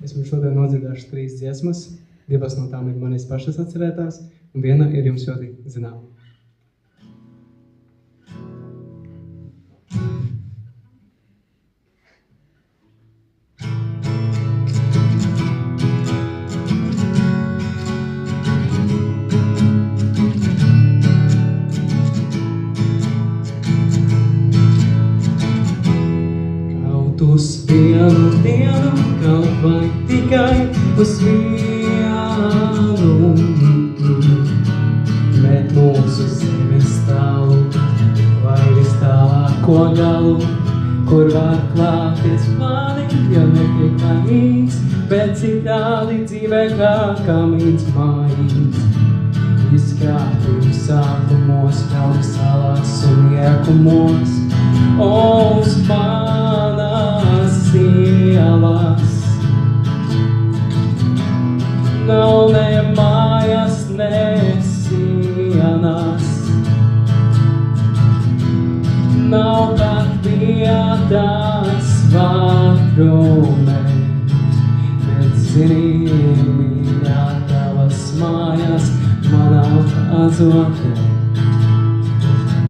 Esmu šodien nodziedājuši 3 dziesmas, 2 no tām ir manis pašas atcerētās, un viena ir jums ļoti zināma. Uz vienu dienu, kaut vai tikai uz vienu, bet mūsu zemes tālu, vai vis tālāko galu, kur var klāties mani, ja netiek laimīgs, bet citādi dzīvē kā kamīns mājīgs. Izkrātījums sākumos, ļauj salās un iekumos, uz manas ielas. Nav ne mājas, ne sienas, nav pat vietas vatrumē, bet zini, mīļā tavas mājas manā azotē.